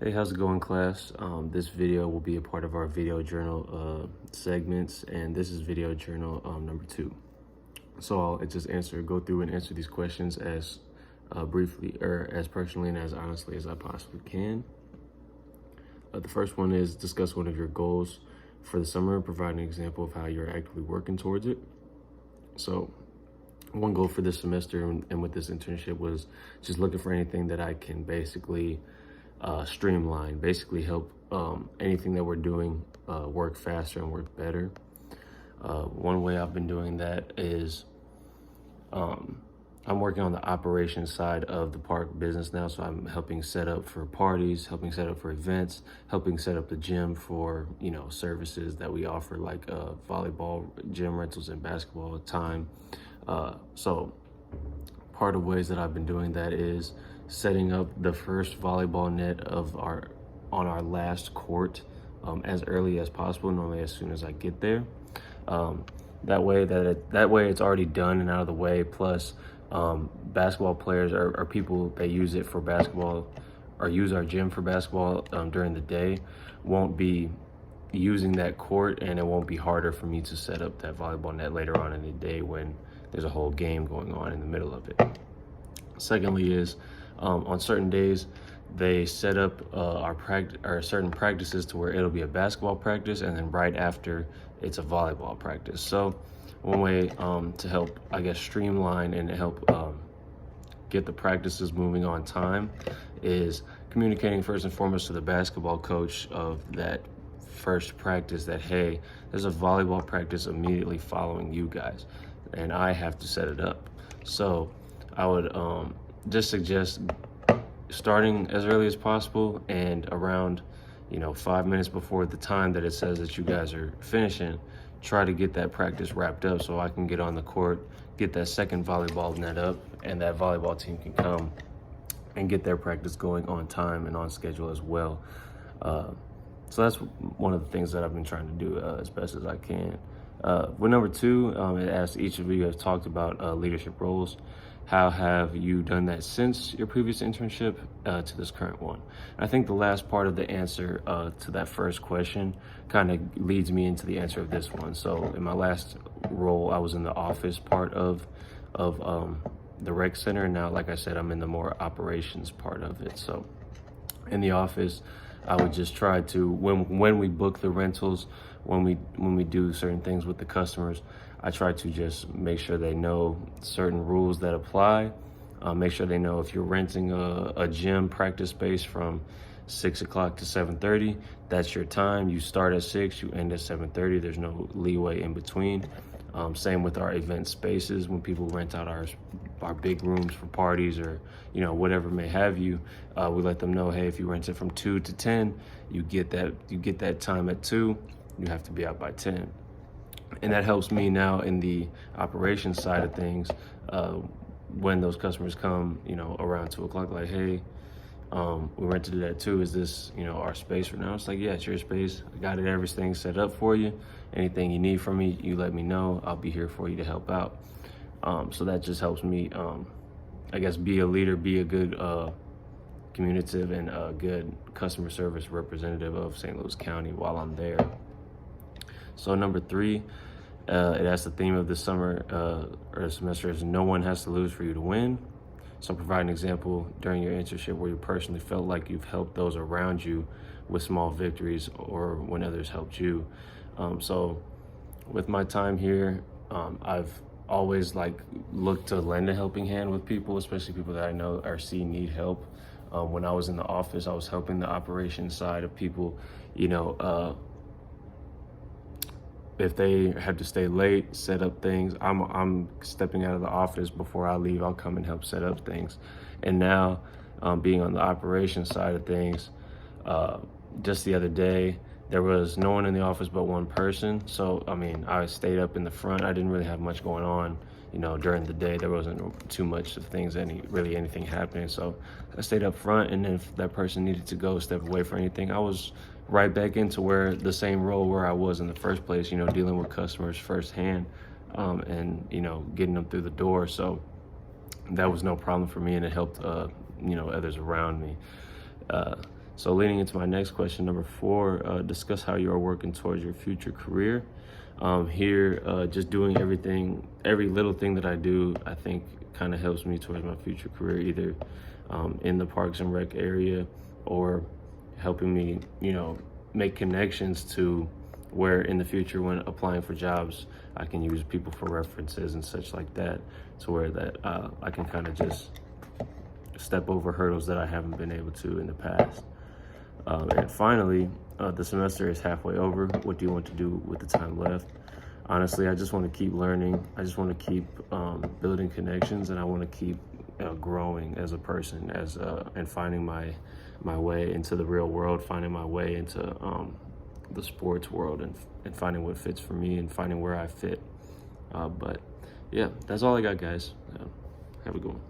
Hey, how's it going, class? This video will be a part of our video journal segments, and this is video journal number 2. So I'll just go through and answer these questions as briefly or as personally and as honestly as I possibly can. The first one is discuss one of your goals for the summer and provide an example of how you're actively working towards it. So one goal for this semester and with this internship was just looking for anything that I can basically streamline, basically help anything that we're doing work faster and work better. One way I've been doing that is I'm working on the operations side of the park business now. So I'm helping set up for parties, helping set up for events, helping set up the gym for, services that we offer like volleyball, gym rentals, and basketball time. So part of ways that I've been doing that is setting up the first volleyball net on our last court as early as possible, normally as soon as I get there. That way it's already done and out of the way. Plus, basketball players or people that use it for basketball or use our gym for basketball during the day won't be using that court, and it won't be harder for me to set up that volleyball net later on in the day when there's a whole game going on in the middle of it. Secondly is on certain days they set up our certain practices to where it'll be a basketball practice, and then right after it's a volleyball practice. So one way to help, I guess, streamline and help get the practices moving on time is communicating first and foremost to the basketball coach of that first practice that, hey, there's a volleyball practice immediately following you guys, and I have to set it up. So I would just suggest starting as early as possible, and around 5 minutes before the time that it says that you guys are finishing, try to get that practice wrapped up so I can get on the court, get that second volleyball net up, and that volleyball team can come and get their practice going on time and on schedule as well. So that's one of the things that I've been trying to do as best as I can. With number 2, it asks each of you have talked about leadership roles. How have you done that since your previous internship to this current one? I think the last part of the answer to that first question kind of leads me into the answer of this one. So in my last role, I was in the office part of the rec center, and now, like I said, I'm in the more operations part of it. So in the office, I would just try to, when we book the rentals, when we do certain things with the customers, I try to just make sure they know certain rules that apply. Make sure they know if you're renting a gym practice space from 6 o'clock to 7:30, that's your time. You start at 6, you end at 7:30. There's no leeway in between. Same with our event spaces. When people rent out our big rooms for parties or whatever may have you, we let them know, hey, if you rent it from 2 to 10, you get that time at 2. You have to be out by 10. And that helps me now in the operations side of things. When those customers come, around 2 o'clock, like, hey, we rented it at 2. Is this, our space for now? It's like, yeah, it's your space. I got everything set up for you. Anything you need from me, you let me know. I'll be here for you to help out. So that just helps me, I guess, be a leader, be a good communicative and a good customer service representative of St. Louis County while I'm there. So number 3, it asks the theme of the summer or semester is no one has to lose for you to win. So provide an example during your internship where you personally felt like you've helped those around you with small victories or when others helped you. So with my time here, I've always looked to lend a helping hand with people, especially people that I know or see need help. When I was in the office, I was helping the operations side of people, if they had to stay late, set up things, I'm stepping out of the office before I leave. I'll come and help set up things. And now, being on the operations side of things, just the other day, there was no one in the office but one person. So, I stayed up in the front. I didn't really have much going on, during the day. There wasn't too much of things, anything happening. So I stayed up front, and then if that person needed to go step away for anything, I was right back into the same role where I was in the first place, dealing with customers firsthand, and, getting them through the door. So that was no problem for me, and it helped, others around me. So leading into my next question, number 4, discuss how you are working towards your future career. Here, just doing every little thing that I do, I think kind of helps me towards my future career, either in the Parks and Rec area, or helping me, make connections to where in the future when applying for jobs, I can use people for references and such like that, to where that I can kind of just step over hurdles that I haven't been able to in the past. And finally, the semester is halfway over. What do you want to do with the time left? Honestly, I just want to keep learning. I just want to keep building connections, and I want to keep growing as a person, and finding my way into the real world, finding my way into the sports world, and finding what fits for me and finding where I fit. But yeah, that's all I got, guys. Have a good one.